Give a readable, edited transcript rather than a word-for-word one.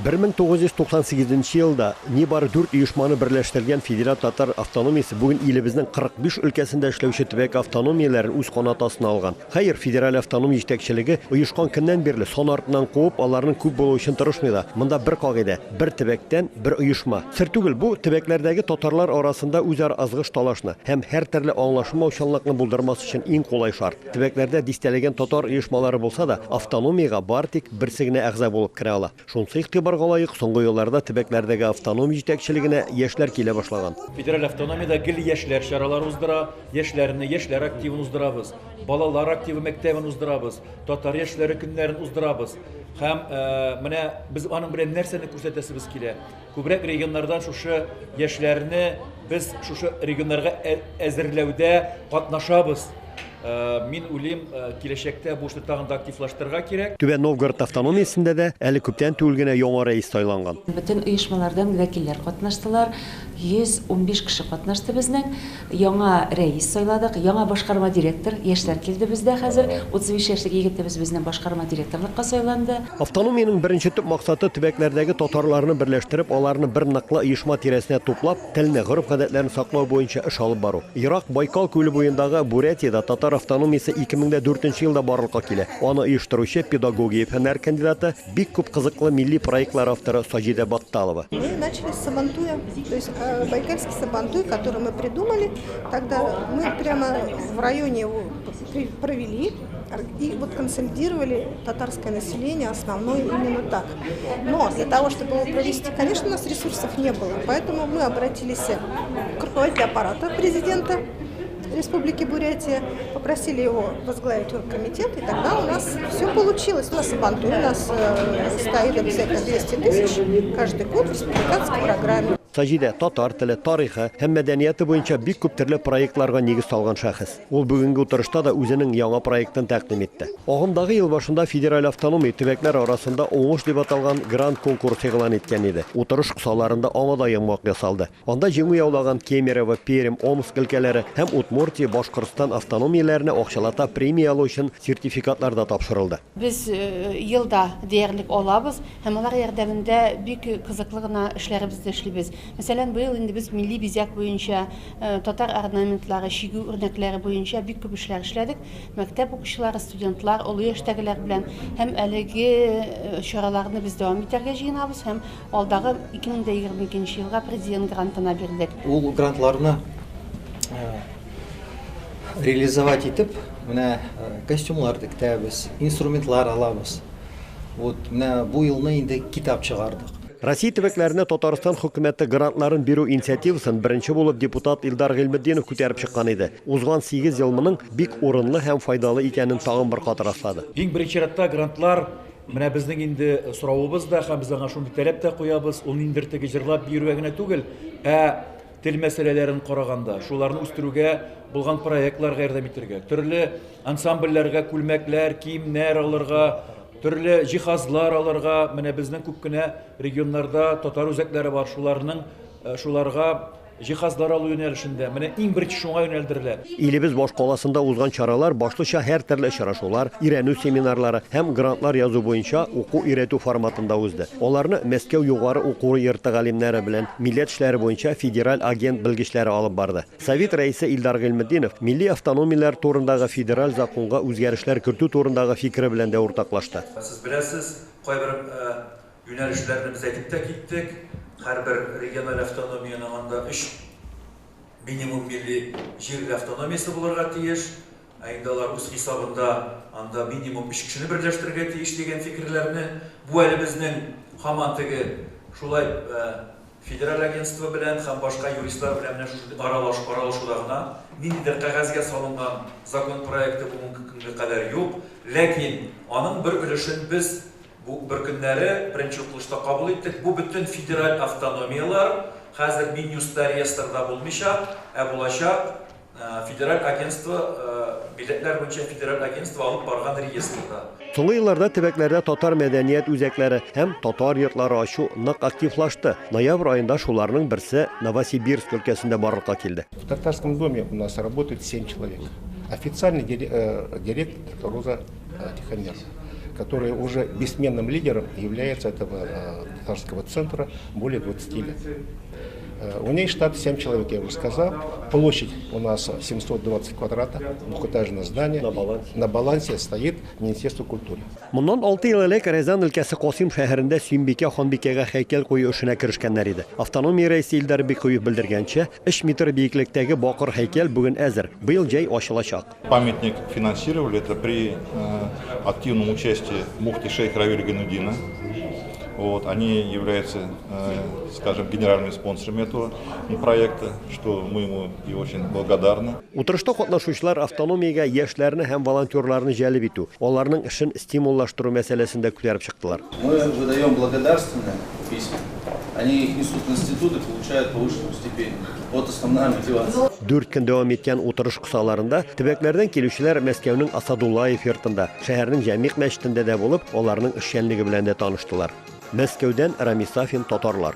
1998 елда небары 4 ұйышманы бірләштірген Федерат Татар автономиясы бүгін еліміздің 45 өлкәсендә эшләүче төбәк автономияларын үз канатасына алган. Хәер, федераль автономия җитәкчелеге оешкан көннән бирле сон артыннан куып, аларның күп булу өчен тырышмый да. Монда бер кагыйдә, бер төбәктән бер оешма. Сер түгел, бу төбәкләрдәге татарлар арасында үзара азгыш талашны һәм һәр төрле аңлашылмаучанлыкны булдырмас өчен иң кулай шарт. Төбәкләрдә дистәләгән татар оешмалары булса да, автономиягә бар тик берсе генә әгъза булып керә ала. Шунысы игътибарга лаек, соңгы елларда төбәкләрдәге автономия җитәкчелегенә яшьләр килә башлаган. Федераль автономиядә гел яшьләр чаралары уздыра, яшьләр активын уздырабыз, балалар активы мәктәбен уздырабыз, татар яшьләре көннәрен уздырабыз. Һәм менә без аның белән нәрсәне күрсәтәсебез килә. Күбрәк регионнардан шушы яшьләрне без шушы регионнарга әзерләүдә катнашабыз. Мин уйлыйм, киләчәктә бу эшне тагын да активлаштырырга кирәк. Түбән Новгород автономиясендә дә әле күптән түгел генә яңа рәис сайланган. Бөтен оешмалардан вәкилләр катнаштылар. 115 кеше катнашты безнең. Яңа рәис сайладык, яңа башкарма директор, яшьләр килде бездә хәзер. 35 яшьлек егетебез безнең башкарма директорлыкка сайланды. Автономиянең беренче төп максаты төбәкләрдәге татарларны берләштереп, аларны бер ныклы оешма тирәсенә туплап, телне, гореф-гадәтләрне саклау буенча эш алып бару. Ерак Байкал күле буендагы Бурятиядә татар автономиясе 2004 елда барлыкка килә. Аны оештыручы педагогия фәннәр кандидаты, бик күп кызыклы милли проектлар авторы Саҗидә Батталова. Мы начали с Сабантуя, то есть байкальский Сабантуй, который мы придумали. Тогда мы прямо в районе его провели и вот консолидировали татарское население основное именно так. Но для того, чтобы его провести, конечно, у нас ресурсов не было, поэтому мы обратились к руководителю аппарата президента Республики Бурятия, попросили его возглавить оргкомитет, и тогда у нас все получилось. У нас Сабантуй, у нас стоит обязательно 200 тысяч каждый год в республиканской программе. Саҗидә татар теле, тарихы һәм мәдәнияте буенча бик күп төрле проектларга нигез салган шәхес. Ул бүгенге утырышта да үзенең яңа проектын тәкъдим итте. Агымдагы ел башында федераль автономия төбәкләр арасында уңыш дип аталган гранд конкурс игълан иткән иде. Утырыш кысаларында аңа да яңалык ясалды. Анда җиңү яулаган Кемерово, Пермь, Омск өлкәләре һәм Удмуртия, Башкортстан автономияләренә акчалата премия алу өчен сертификатлар да тапшырылды. Без елда диярлек алабыз һәм алар ярдәмендә бик кызыклы гына эшләребезне эшлибез. Мәсәлән, быел инде без милли бизәк буенча, татар орнаментлары, шигү үрнәкләре буенча бик күп эшләр эшләдек. Мәктәп укучылары, студентлар, олы яшьтәгеләр белән һәм әлеге чараларны без дәвам итәргә җыенабыз һәм алдагы 2022 елга президент грантына бирдек. Ул грантларны реализовать итеп, менә костюмларды тикәбез, инструментлар алабыз. Вот менә бу елны инде китап чыгардык. Россия төбәкләренә Татарстан хөкүмәте грантларын бирү инициативасын беренче булып депутат Илдар Гыйлметдинов күтәреп чыккан иде. Узган 8 ел моның бик урынлы һәм файдалы икәнен тагын бер кат раслады. Иң беренче ратта грантлар менә безнең инде соравыбыз да һәм без аңа шундый таләп тә куябыз. Ул инде теге җырлап бирүгә генә түгел, тел мәсьәләләрен караганда, шуларны үстерүгә булган проектларга ярдәм итәргә, төрле ансамбльләргә күлмәкләр, киемнәр алырга, төрле җиһазлар алырга, менә безнең күп кенә регионнарда татар үзәкләре бар, шуларга җиһазлар алу юнәлешендә менә иң беренче шуңа юнәлдерелә. Илебез баш каласында узган чаралар башлыча һәр төрле очрашулар, өйрәнү семинарлары һәм грантлар язу буенча уку-өйрәтү форматында узды. Аларны Мәскәү югары уку йорты галимнәре белән милләт эшләре буенча федераль агент белгечләре алып барды. Совет рәисе Илдар Гыйлметдинов милли автономияләр турындагы федераль законга үзгәрешләр кертү турындагы фикере белән дә уртаклашты. Сез беләсез, кайбер юнәлешләрне без әйтеп тә киттек. Һәрбер региональ автономияның анда 3 минимум милли җир автономиясе булырга тиеш. Инде алар үз хисабында анда минимум 3 кешене берләштерергә тиеш дигән фикерләрне бу әле безнең һаман теге шулай федераль агентство белән һәм башка юристлар белән аралашуда гына ниндидер кәгазьгә салынган закон проекты бүгенге кадәр юк. Ләкин аның бер өлешен біз бу бер көннәре беренче укылышта кабул иттек. Бу бөтен федераль автономиялар хәзер Минюста реестрда булмыйча, булачак федераль агентство, милләтләр буенча федераль агентство алып барган реестрда. Соңгы елларда төбәкләрдә татар мәдәният үзәкләре һәм татар йортлары ачу нык активлашты. Ноябрь айында шуларның берсе Новосибирск өлкәсендә барлыкка килде. В татарском доме у нас работает 7 человек. Официальный директор Роза Тихомирова. который уже бессменным лидером является этого татарского центра более 20 лет. У нее штат 7 человек, я уже сказал. Площадь у нас 720 квадратов, двухэтажное здание. На балансе стоит Министерство культуры. Моннан 6 ел элек Рязан өлкәсе Касыйм шәһәрендә Сөембикә ханбикәгә һәйкәл кую эшенә киришкәннәр иде. Автономия рәисе Илдар Бикуев белдергәнчә, 3 метр биеклектәге бакыр һәйкәл бүген әзер. Быел җәй ачылачак. Памятник финансировали это при активном участии муфти шейха Равиля Гайнуддина. Вот, они являются, скажем, генеральными спонсорами этого проекта, что мы ему и очень благодарны. Утырышта катнашучылар автономиягә яшьләрне һәм волонтерларны җәлеп итү, аларның эшен стимуллаштыру мәсьәләсендә күтәреп чыктылар. Мы выдаем благодарственные письма. Они их несут в институт и получают повышенную стипендию. Вот основная мотивация. 4 көн дәвам иткән утырыш кысаларында төбәкләрдән килүчеләр Мәскәүнең Асадуллаев йортында, шәһәрнең Җәмигъ мәчетендә дә булып, аларның эшчәнлеге белән дә таныштылар. Мәскәүдән Рамис Сафин, татарлар.